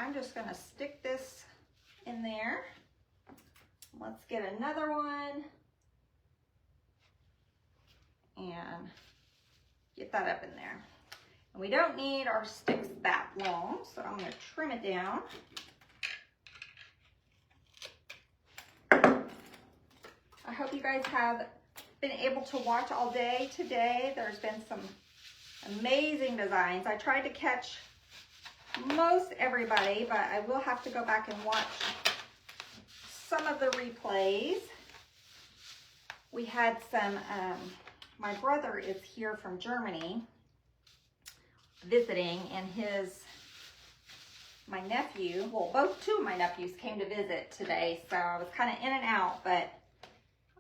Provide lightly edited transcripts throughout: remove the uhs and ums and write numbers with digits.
I'm just gonna stick this in there. Let's get another one and get that up in there. And we don't need our sticks that long, so I'm gonna trim it down. I hope you guys have been able to watch all day today. There's been some amazing designs. I tried to catch most everybody, but I will have to go back and watch some of the replays. We had some, my brother is here from Germany visiting, and my nephew, well, two of my nephews came to visit today, so I was kind of in and out, but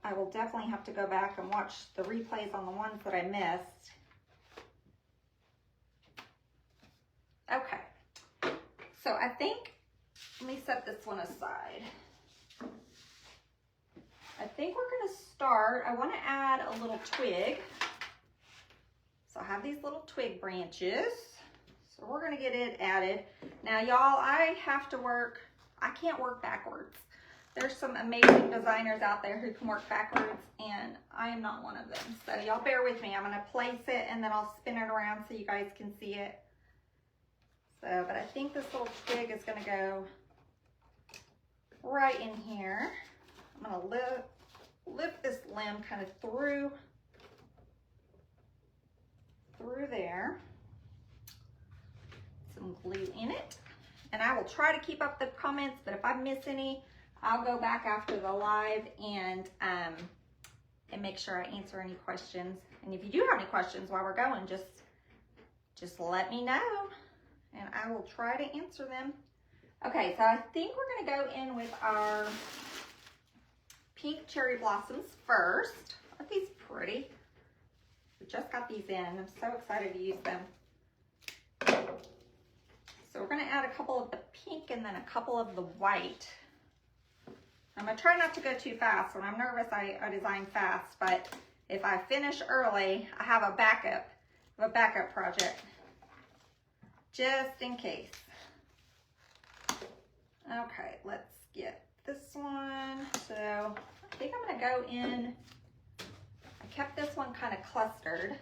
I will definitely have to go back and watch the replays on the ones that I missed. Okay, so I think, let me set this one aside. I think we're gonna start, I wanna add a little twig. So I have these little twig branches. So we're gonna get it added. Now y'all, I can't work backwards. There's some amazing designers out there who can work backwards, and I am not one of them. So y'all bear with me. I'm gonna place it and then I'll spin it around so you guys can see it. So, but I think this little twig is gonna go right in here. I'm gonna lift this limb kind of through there. Some glue in it. And I will try to keep up the comments, but if I miss any, I'll go back after the live and make sure I answer any questions. And if you do have any questions while we're going, just let me know and I will try to answer them. Okay, so I think we're gonna go in with our pink cherry blossoms first. Aren't these pretty? We just got these in. I'm so excited to use them. So we're gonna add a couple of the pink and then a couple of the white. I'm gonna try not to go too fast. When I'm nervous, I design fast, but if I finish early, I have a backup project, just in case. Okay, let's get this one. So I think I'm gonna go in, I kept this one kind of clustered,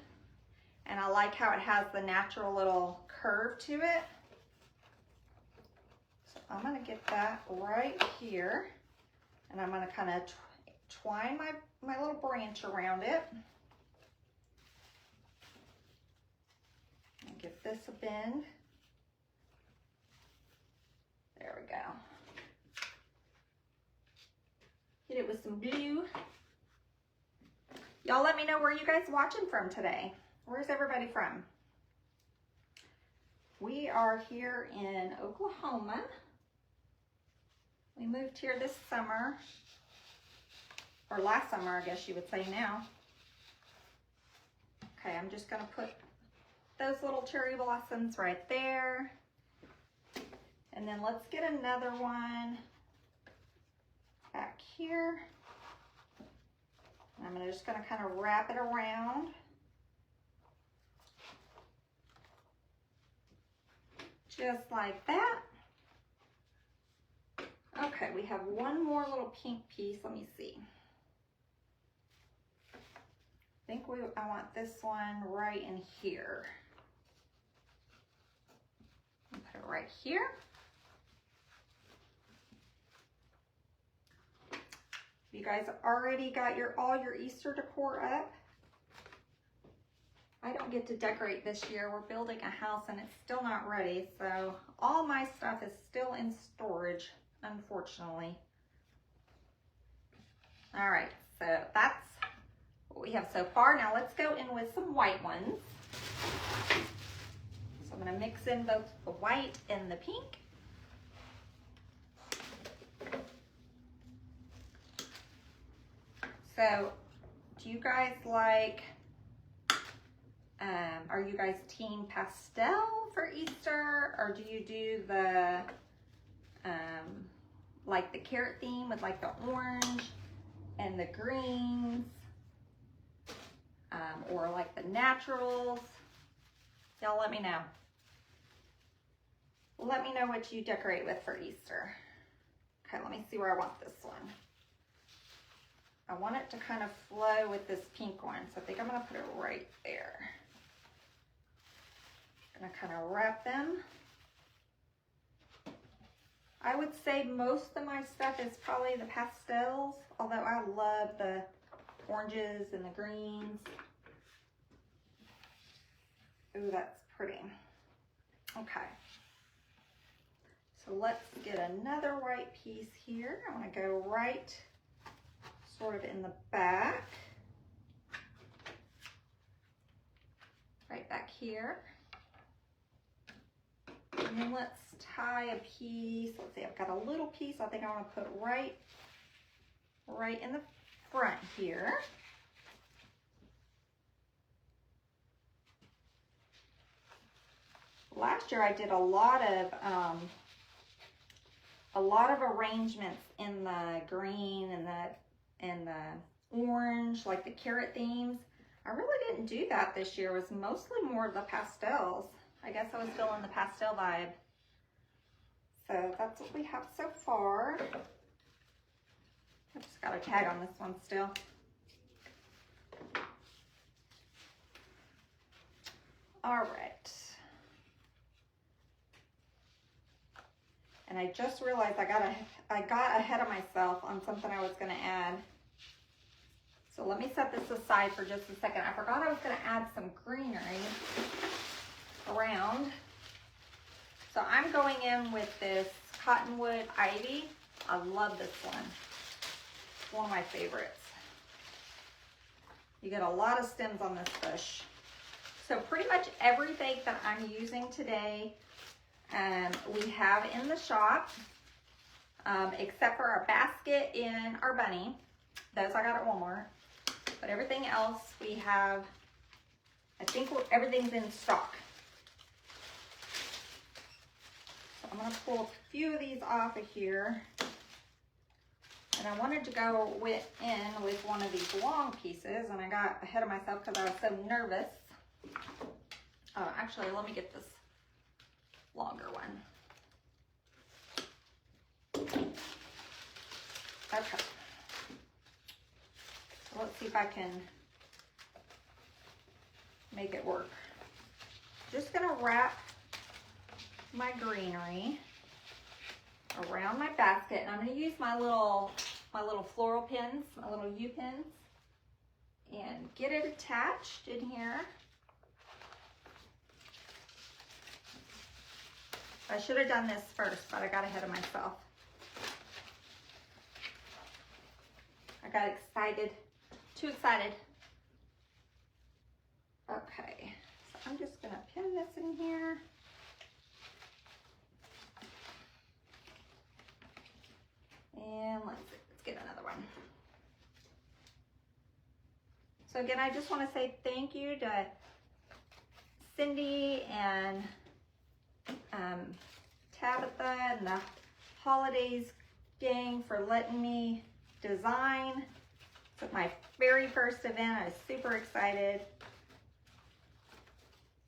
and I like how it has the natural little curve to it. So I'm gonna get that right here. And I'm gonna kind of twine my little branch around it. And give this a bend. There we go. Hit it with some glue. Y'all let me know where you guys watching from today. Where's everybody from? We are here in Oklahoma. We moved here this summer, or last summer, I guess you would say now. Okay, I'm just gonna put those little cherry blossoms right there. And then let's get another one back here. I'm just gonna kind of wrap it around. Just like that. Okay, we have one more little pink piece. Let me see. I think I want this one right in here. I'll put it right here. You guys already got all your Easter decor up? I don't get to decorate this year. We're building a house and it's still not ready, so all my stuff is still in storage, unfortunately. All right, so that's what we have so far. Now let's go in with some white ones. So I'm gonna mix in both the white and the pink. So do you guys like, are you guys team pastel for Easter, or do you do the, like the carrot theme with like the orange and the greens, or like the naturals? Y'all let me know. Let me know what you decorate with for Easter. Okay, let me see where I want this one. I want it to kind of flow with this pink one, so I think I'm gonna put it right there. I'm gonna kind of wrap them. I would say most of my stuff is probably the pastels, although I love the oranges and the greens. Ooh, that's pretty. Okay. So let's get another white piece here. I want to go right sort of in the back. Right back here. And then let's tie a piece. Let's see, I've got a little piece I think I want to put right in the front here. Last year I did a lot of arrangements in the green and the orange, like the carrot themes. I really didn't do that this year. It was mostly more of the pastels. I guess I was feeling the pastel vibe. So that's what we have so far. I just got a tag on this one still. All right. And I just realized I got ahead of myself on something I was going to add. So let me set this aside for just a second. I forgot I was going to add some greenery around. So I'm going in with this cottonwood ivy. I love this one. It's one of my favorites. You get a lot of stems on this bush. So pretty much everything that I'm using today we have in the shop, except for our basket and our bunny. Those I got at Walmart. But everything else we have, I think everything's in stock. So I'm going to pull a few of these off of here. And I wanted to go in with one of these long pieces, and I got ahead of myself because I was so nervous. Actually, let me get this longer one. Okay. So let's see if I can make it work. Just gonna wrap my greenery around my basket, and I'm gonna use my little floral pins, my little U pins, and get it attached in here. I should have done this first, but I got ahead of myself. I got excited, too excited. Okay, so I'm just gonna pin this in here. And let's get another one. So again, I just want to say thank you to Cindy and Tabitha and the Holidays gang for letting me design. It's my very first event. I was super excited.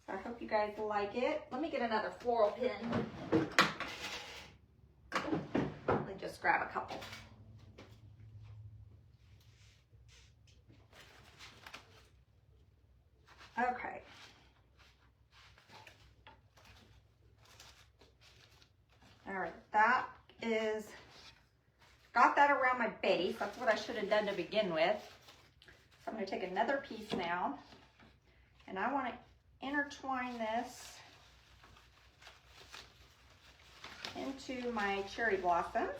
So I hope you guys like it. Let me get another floral pin. Let me just grab a couple. Okay. All right, that is, got that around my base. That's what I should have done to begin with. So I'm going to take another piece now, and I want to intertwine this into my cherry blossoms.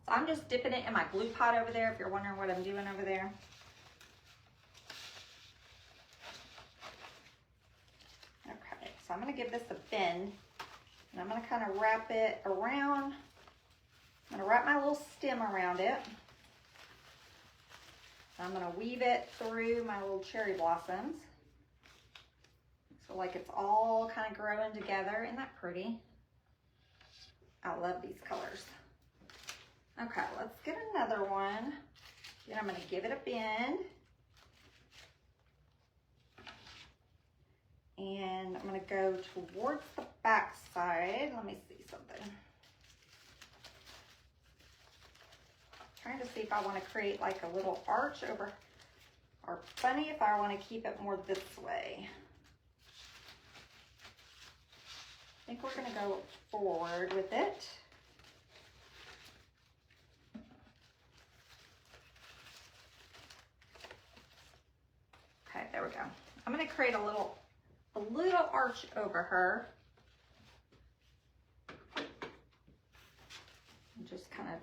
So I'm just dipping it in my glue pot over there, if you're wondering what I'm doing over there. So I'm going to give this a bend, and I'm going to kind of wrap it around. I'm going to wrap my little stem around it. I'm going to weave it through my little cherry blossoms. So like it's all kind of growing together. Isn't that pretty? I love these colors. Okay, let's get another one. Then I'm going to give it a bend. And I'm gonna go towards the back side. Let me see something. Trying to see if I want to create like a little arch over, or funny if I want to keep it more this way. I think we're gonna go forward with it. Okay, there we go. I'm gonna create a little arch over her. And just kind of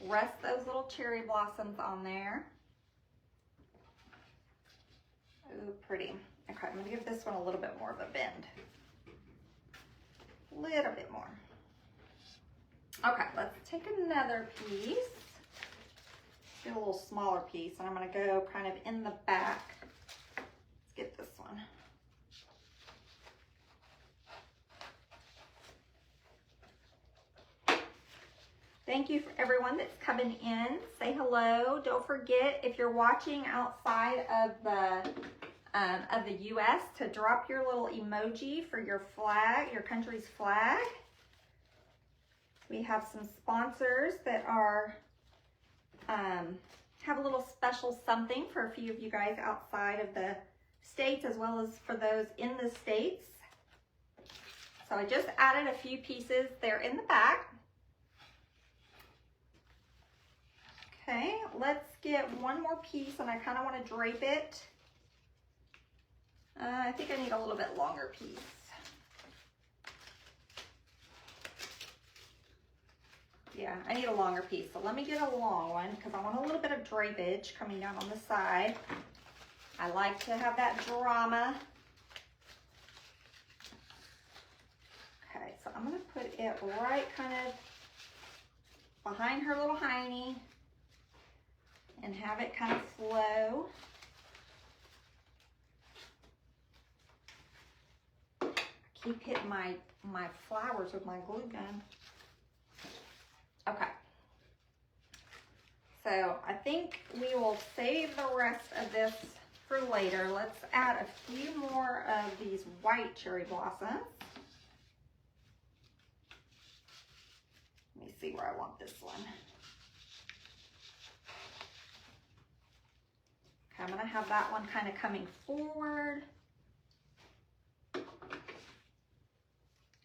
rest those little cherry blossoms on there. Ooh, pretty. Okay, I'm gonna give this one a little bit more of a bend. A little bit more. Okay, let's take another piece. Get a little smaller piece, and I'm gonna go kind of in the back. Let's get this one. Thank you for everyone that's coming in. Say hello. Don't forget, if you're watching outside of the US, to drop your little emoji for your flag, your country's flag. We have some sponsors that are have a little special something for a few of you guys outside of the States, as well as for those in the States. So I just added a few pieces there in the back. Okay, let's get one more piece, and I kind of want to drape it. I think I need a little bit longer piece. Yeah, I need a longer piece. So let me get a long one, because I want a little bit of drapage coming down on the side. I like to have that drama. Okay, so I'm going to put it right kind of behind her little hiney and have it kind of flow. I keep hitting my flowers with my glue gun. Okay. So I think we will save the rest of this for later. Let's add a few more of these white cherry blossoms. Let me see where I want this one. Okay, I'm gonna have that one kind of coming forward.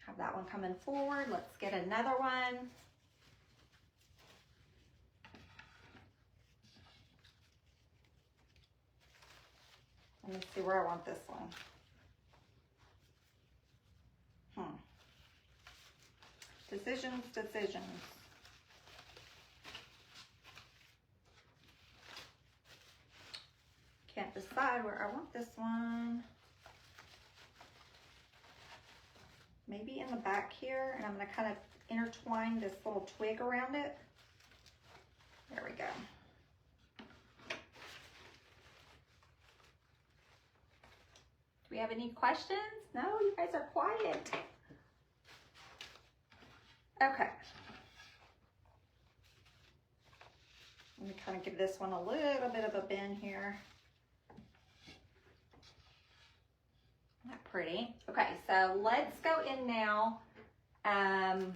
Have that one coming forward. Let's get another one. Let me see where I want this one. Decisions. Can't decide where I want this one. Maybe in the back here, and I'm going to kind of intertwine this little twig around it. There we go. Do we have any questions? No, you guys are quiet. Okay. Let me kind of give this one a little bit of a bend here. Not pretty. Okay, so let's go in now. I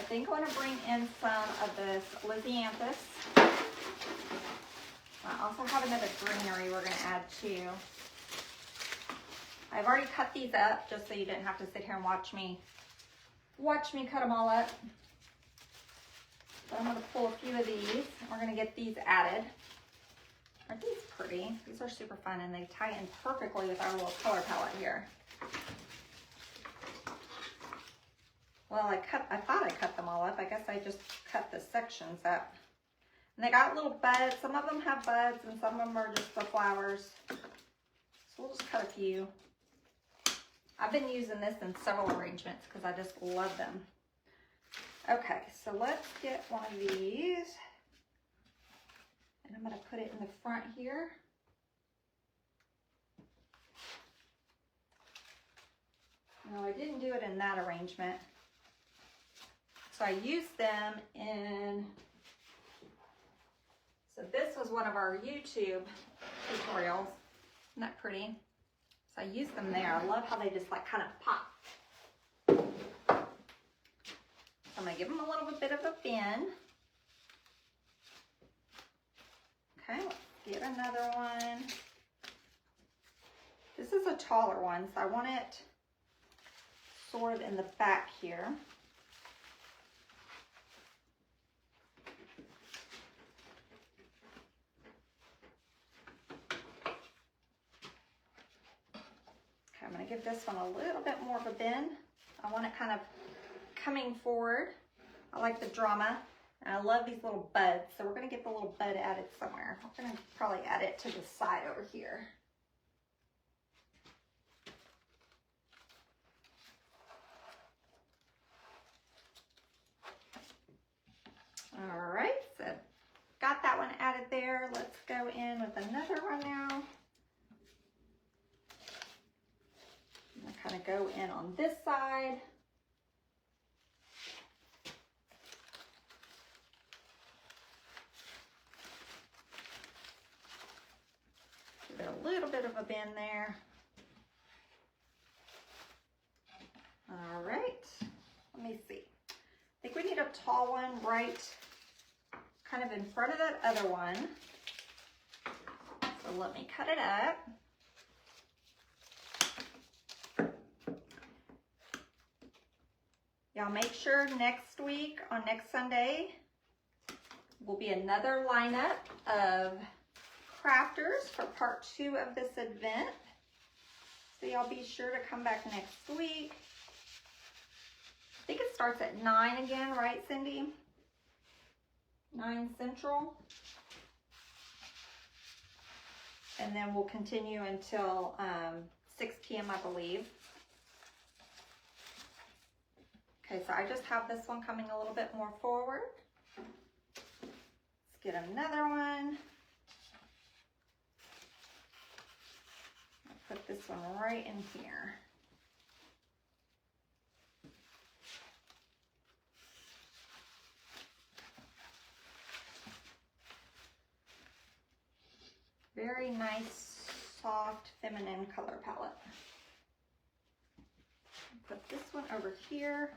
think I want to bring in some of this lisianthus. I also have another greenery we're going to add too. I've already cut these up just so you didn't have to sit here and watch me cut them all up. So I'm going to pull a few of these. We're going to get these added. Aren't these pretty? These are super fun, and they tie in perfectly with our little color palette here. Well, I thought I cut them all up. I guess I just cut the sections up. And they got little buds. Some of them have buds, and some of them are just the flowers. So we'll just cut a few. I've been using this in several arrangements because I just love them. Okay, so let's get one of these. And I'm going to put it in the front here. No, I didn't do it in that arrangement. So I used them in, so this was one of our YouTube tutorials. Isn't that pretty? So I use them there. I love how they just like kind of pop. I'm gonna give them a little bit of a bend. Okay, let's get another one. This is a taller one, so I want it sort of in the back here. Okay, I'm gonna give this one a little bit more of a bend. I want it kind of coming forward. I like the drama, and I love these little buds. So we're gonna get the little bud added somewhere. I'm gonna probably add it to the side over here. All right, so got that one added there. Let's go in with another one now. I'm gonna kind of go in on this side. Give it a little bit of a bend there. All right, let me see. I think we need a tall one right kind of in front of that other one. So let me cut it up. Y'all make sure next week, on next Sunday, will be another lineup of crafters for part 2 of this event. So y'all be sure to come back next week. I think it starts at 9 again, right, Cindy? 9 Central. And then we'll continue until 6 p.m., I believe. Okay, so I just have this one coming a little bit more forward. Let's get another one. I'll put this one right in here. Very nice, soft, feminine color palette. Put this one over here.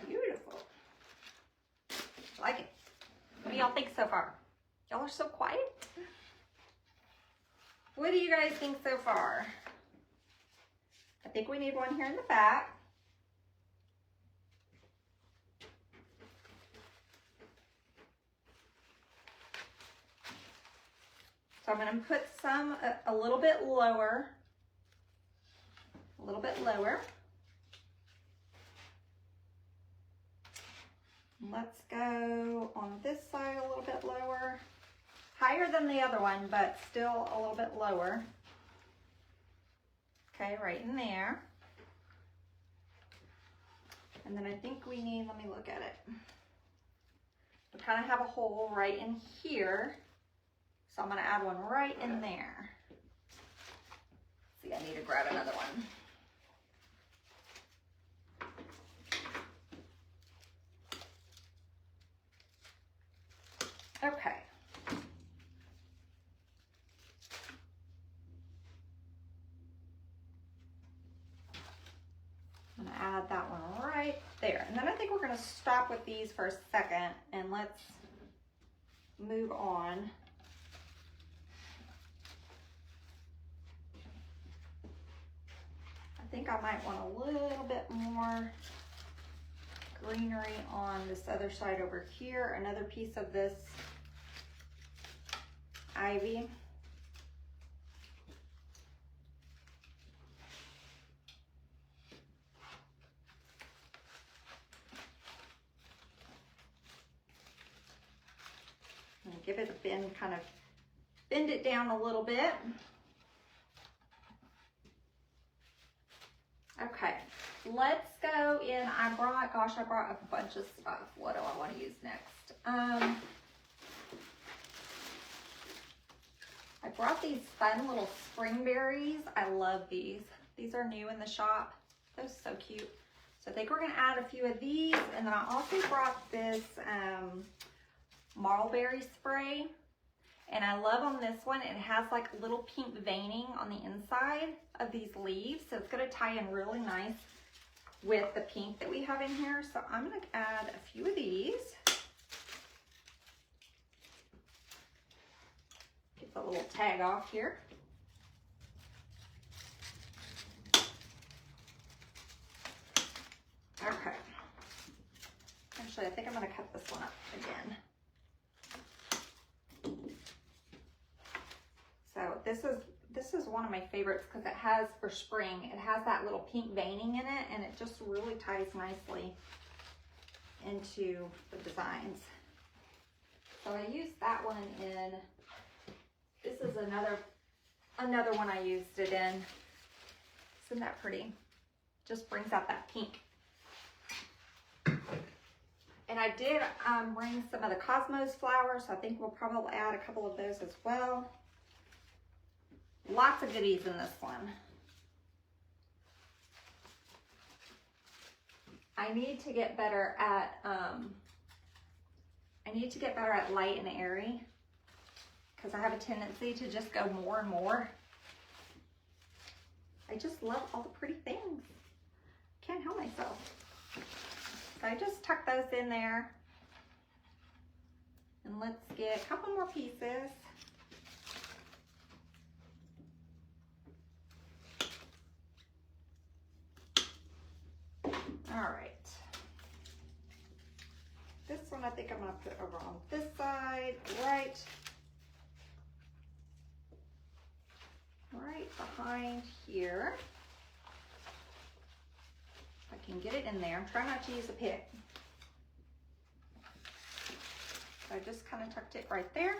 Beautiful. I like it. What do y'all think so far? Y'all are so quiet. What do you guys think so far? I think we need one here in the back. So I'm going to put some a little bit lower, Let's go on this side a little bit lower, higher than the other one, but still a little bit lower. Okay, right in there. And then I think we need, let me look at it. We kind of have a hole right in here. So I'm going to add one right in there. See, I need to grab another one. Okay. I'm going to add that one right there. And then I think we're going to stop with these for a second and let's move on. I think I might want a little bit more greenery on this other side over here. Another piece of this ivy. And give it a bend, kind of bend it down a little bit. Okay, let's go in. I brought a bunch of stuff. What do I want to use next? I brought these fun little spring berries. I love these. These are new in the shop. They're so cute. So I think we're going to add a few of these. And then I also brought this marlberry spray. And I love on this one, it has like a little pink veining on the inside of these leaves. So it's gonna tie in really nice with the pink that we have in here. So I'm gonna add a few of these. Get the little tag off here. Okay. Actually, I think I'm gonna cut this one up again. So this is one of my favorites because it has, for spring, it has that little pink veining in it, and it just really ties nicely into the designs. So I used that one in, this is another one I used it in. Isn't that pretty? Just brings out that pink. And I did bring some of the Cosmos flowers, so I think we'll probably add a couple of those as well. Lots of goodies in this one. I need to get better at light and airy, because I have a tendency to just go more and more. I just love all the pretty things. Can't help myself. So I just tuck those in there. And let's get a couple more pieces. All right. This one I think I'm gonna put over on this side, right behind here. If I can get it in there. I'm trying not to use a pick. So I just kind of tucked it right there.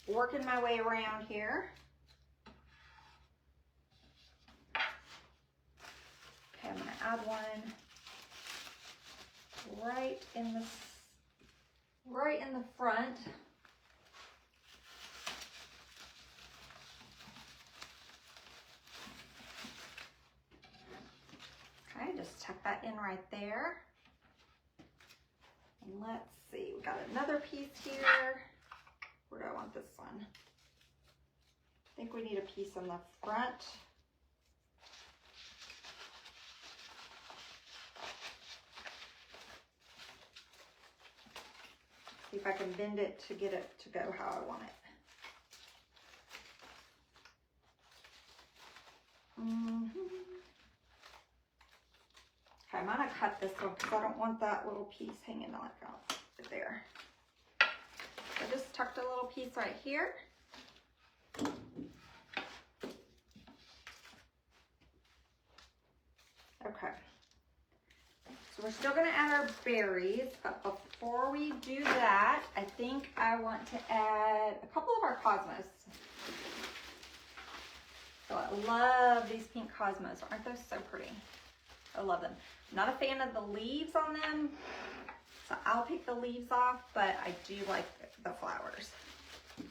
Working my way around here. Okay, I'm gonna add one right in the front. Okay, just tuck that in right there. And let's see, we got another piece here. Where do I want this one? I think we need a piece on the front. See if I can bend it to get it to go how I want it. Okay, I'm gonna cut this one because I don't want that little piece hanging like out there. I just tucked a little piece right here. Okay. So we're still gonna add our berries, but before we do that, I think I want to add a couple of our Cosmos. So I love these pink Cosmos. Aren't those so pretty? I love them. I'm not a fan of the leaves on them, so I'll pick the leaves off, but I do like the flowers. I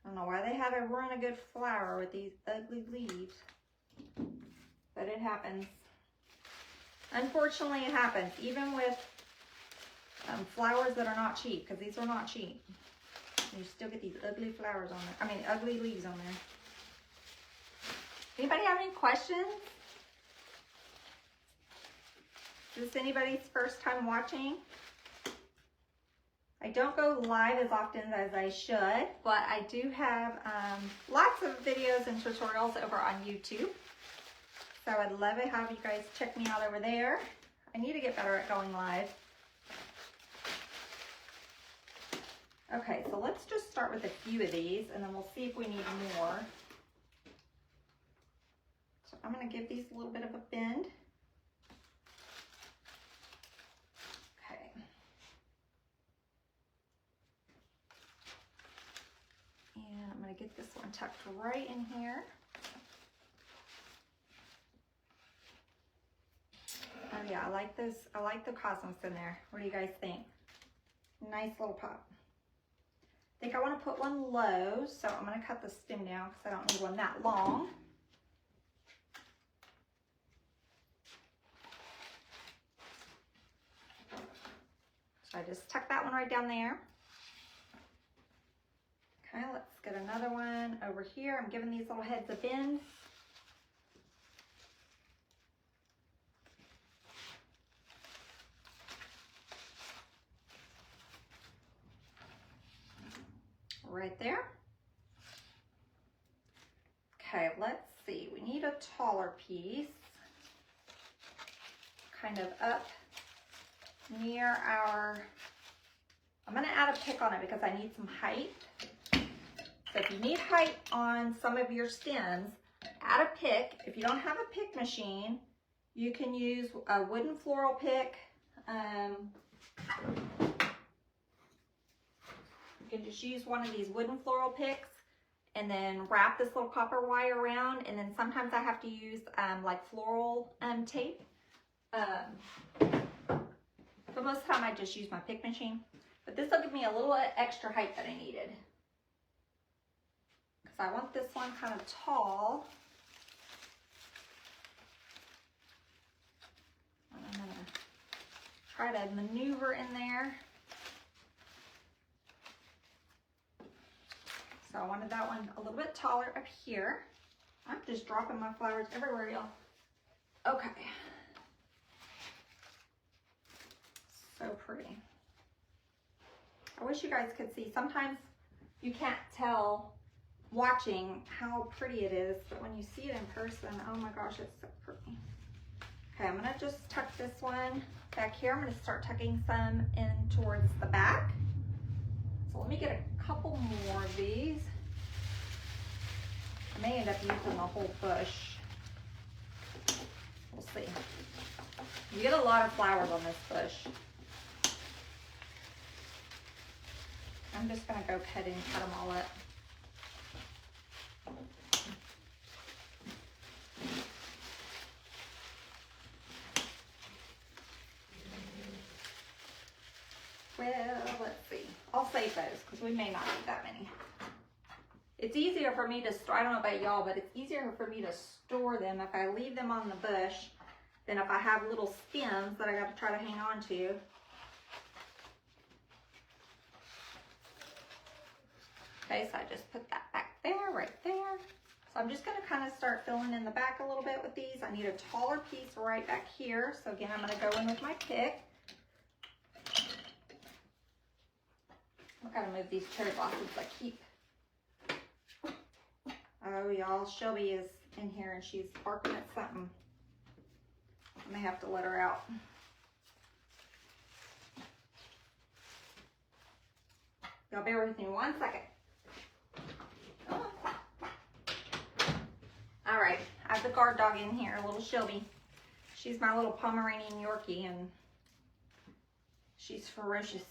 don't know why they haven't run a good flower with these ugly leaves, but it happens. Unfortunately, it happens, even with flowers that are not cheap, because these are not cheap. You still get these ugly flowers on there. I mean, ugly leaves on there. Anybody have any questions? Is this anybody's first time watching? I don't go live as often as I should, but I do have lots of videos and tutorials over on YouTube. So I'd love it have you guys check me out over there. I need to get better at going live. Okay, so let's just start with a few of these and then we'll see if we need more. So I'm gonna give these a little bit of a bend. Okay. And I'm gonna get this one tucked right in here. Oh yeah, I like this. I like the Cosmos in there. What do you guys think? Nice little pop. I think I want to put one low, so I'm going to cut the stem down because I don't need one that long. So I just tuck that one right down there. Okay, let's get another one over here. I'm giving these little heads a bend. Right there. Okay, let's see. We need a taller piece. Kind of up near our, I'm going to add a pick on it because I need some height. So if you need height on some of your stems, add a pick. If you don't have a pick machine, you can use a wooden floral pick. You can just use one of these wooden floral picks and then wrap this little copper wire around. And then sometimes I have to use like floral tape. But most of the time I just use my pick machine. But this will give me a little extra height that I needed. Because I want this one kind of tall. And I'm going to try to maneuver in there. So I wanted that one a little bit taller up here. I'm just dropping my flowers everywhere, y'all. Okay. So pretty. I wish you guys could see. Sometimes you can't tell watching how pretty it is, but when you see it in person, oh my gosh, it's so pretty. Okay, I'm gonna just tuck this one back here. I'm gonna start tucking some in towards the back. So let me get a couple more of these. I may end up using the whole bush. We'll see. You get a lot of flowers on this bush. I'm just gonna go ahead and cut them all up. Well, let's see. I'll save those because we may not need that many. It's easier for me to store, I don't know about y'all, but it's easier for me to store them if I leave them on the bush than if I have little stems that I got to try to hang on to. Okay, so I just put that back there, right there. So I'm just gonna kind of start filling in the back a little bit with these. I need a taller piece right back here. So again, I'm gonna go in with my pick. I've got to move these cherry blossoms. I keep, oh y'all, Shelby is in here and she's barking at something. I may have to let her out. Y'all bear with me 1 second. Oh. All right, I have the guard dog in here, little Shelby. She's my little Pomeranian Yorkie and she's ferocious.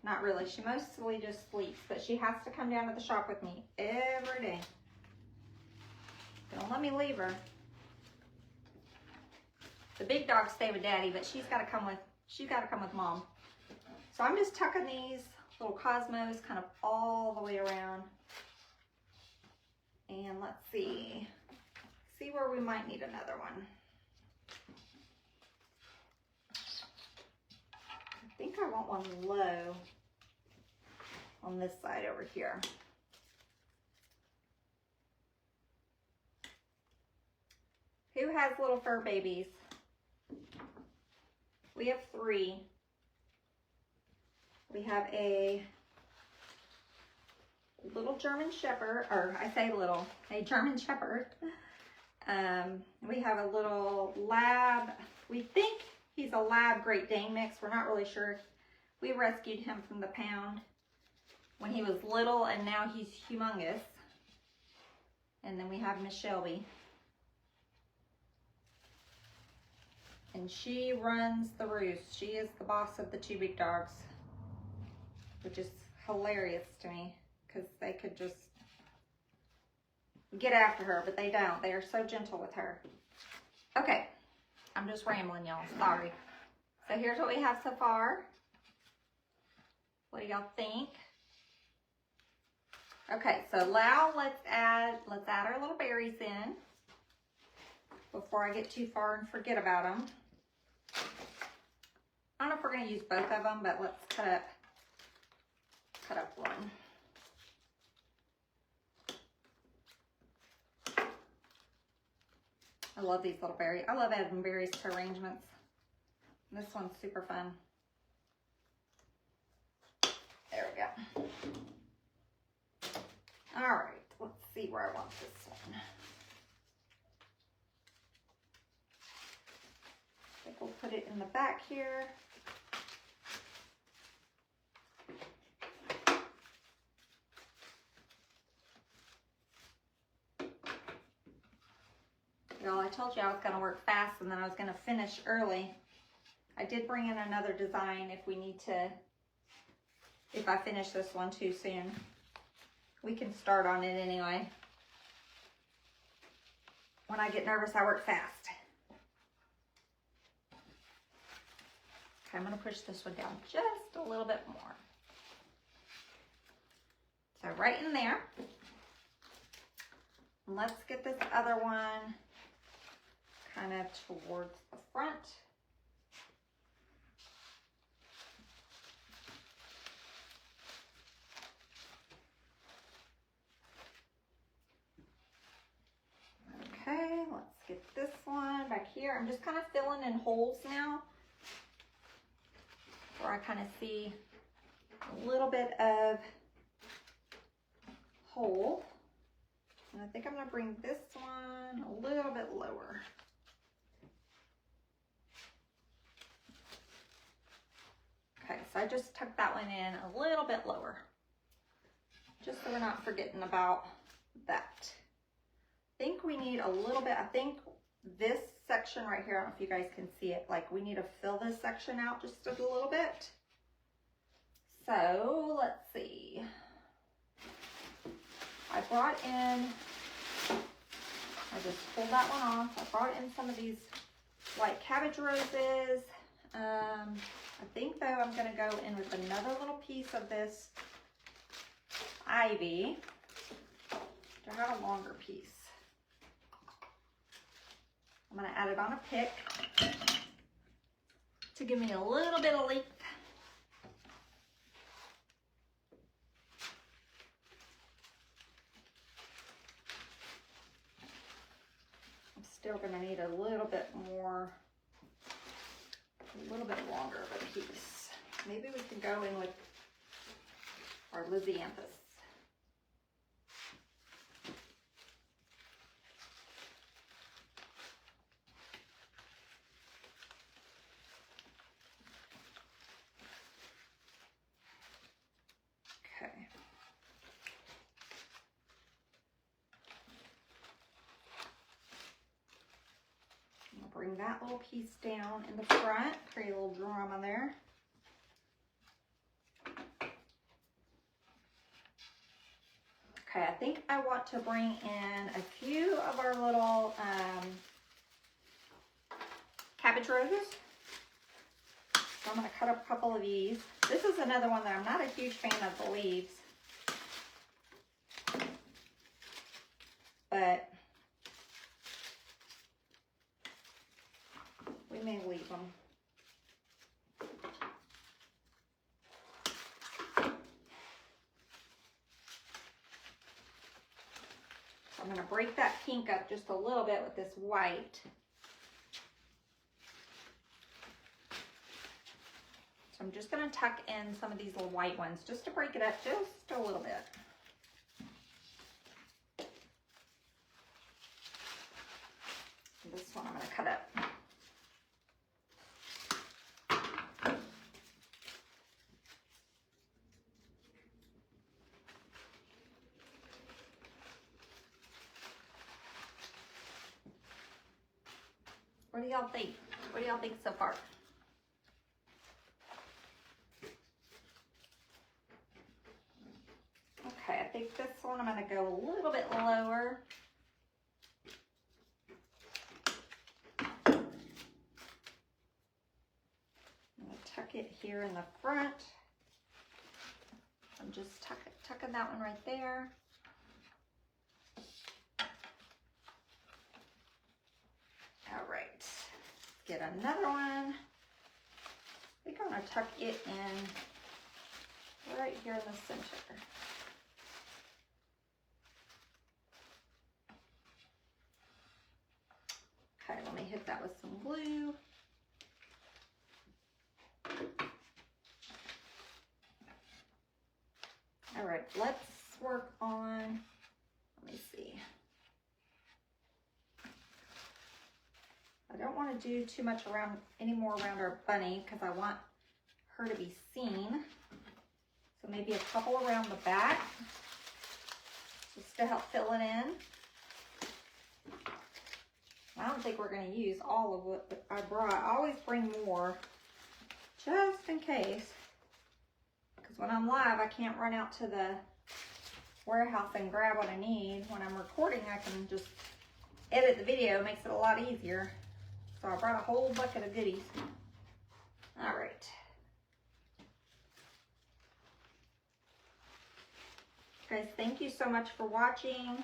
Not really, she mostly just sleeps, but she has to come down to the shop with me every day. Don't let me leave her. The big dogs stay with daddy, but she's gotta come with mom. So I'm just tucking these little cosmos kind of all the way around. And let's see where we might need another one. I think I want one low on this side over here. Who has little fur babies? We have 3. We have a little German Shepherd, or I say little, a German Shepherd. We have a little lab. We think he's a lab Great Dane mix. We're not really sure. We rescued him from the pound when he was little, and now he's humongous. And then we have Miss Shelby. And she runs the roost. She is the boss of the 2 big dogs, which is hilarious to me because they could just get after her, but they don't. They are so gentle with her. Okay, I'm just rambling, y'all. Sorry. So here's what we have so far. What do y'all think? Okay, so now let's add our little berries in before I get too far and forget about them. I don't know if we're going to use both of them, but let's cut up one. I love these little berries. I love adding berries to arrangements. This one's super fun. There we go. All right, let's see where I want this one. I think we'll put it in the back here. Y'all, I told you I was going to work fast and then I was going to finish early. I did bring in another design if we need to, if I finish this one too soon. We can start on it anyway. When I get nervous, I work fast. Okay, I'm going to push this one down just a little bit more. So right in there. And let's get this other one kind of towards the front. Okay, let's get this one back here. I'm just kind of filling in holes now where I kind of see a little bit of hole. And I think I'm going to bring this one a little bit lower. Okay, so I just tucked that one in a little bit lower, just so we're not forgetting about that. I think we need a little bit, I think this section right here, I don't know if you guys can see it, like we need to fill this section out just a little bit. So let's see. I brought in, I just pulled that one off. I brought in some of these white cabbage roses. I think though I'm going to go in with another little piece of this ivy. Do I have a longer piece? I'm going to add it on a pick to give me a little bit of length. I'm still going to need a little bit more, a little bit longer of a piece. Maybe we can go in with our lisianthus. Bring that little piece down in the front, create a little drama there. Okay, I think I want to bring in a few of our little cabbage roses. So I'm going to cut up a couple of these. This is another one that I'm not a huge fan of the leaves, but we may leave them. So I'm going to break that pink up just a little bit with this white. So I'm just going to tuck in some of these little white ones just to break it up just a little bit. This one I'm going to cut up. What do y'all think? What do y'all think so far? Okay, I think this one I'm going to go a little bit lower. I'm going to tuck it here in the front. I'm just tucking that one right there. All right, get another one. I think I'm going to to tuck it in right here in the center. Okay, let me hit that with some glue. All right, let's work on, let me see. I don't want to do too much anymore around our bunny because I want her to be seen. So maybe a couple around the back just to help fill it in. I don't think we're going to use all of what I brought. I always bring more just in case. Because when I'm live, I can't run out to the warehouse and grab what I need. When I'm recording, I can just edit the video. It makes it a lot easier. So I brought a whole bucket of goodies. All right. Guys, thank you so much for watching.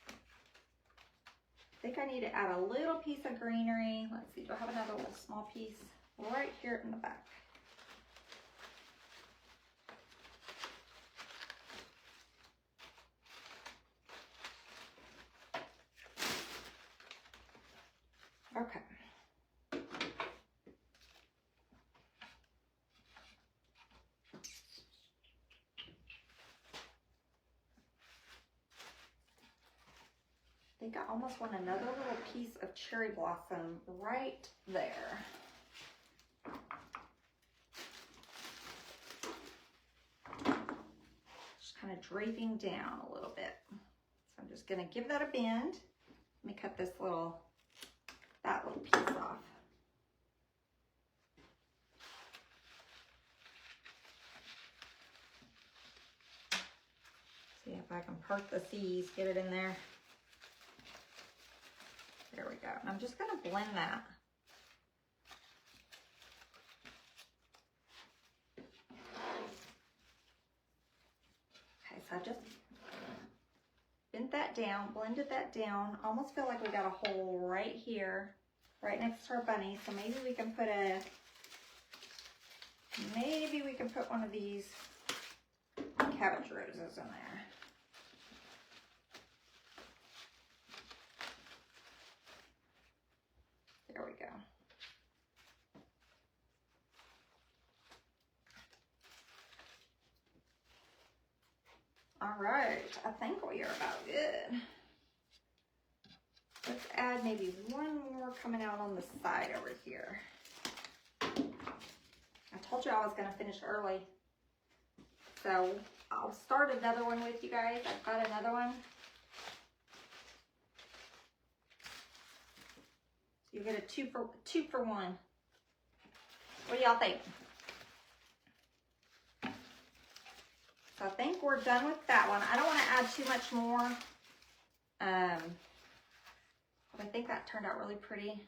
I think I need to add a little piece of greenery. Let's see, do I have another little small piece right here in the back? Okay. I think I almost want another little piece of cherry blossom right there. Just kind of draping down a little bit. So I'm just going to give that a bend. Let me cut that little piece off. See if I can part the C's, get it in there. There we go. I'm just going to blend that. Okay, so I just bent that down, blended that down. Almost feel like we got a hole right here, right next to our bunny. So maybe we can put one of these cabbage roses in there. There we go. All right, I think we are about good. Let's add maybe one more coming out on the side over here. I told you I was going to finish early. So I'll start another one with you guys. I've got another one. You get a two for one. What do y'all think? So I think we're done with that one. I don't want to add too much more. But I think that turned out really pretty.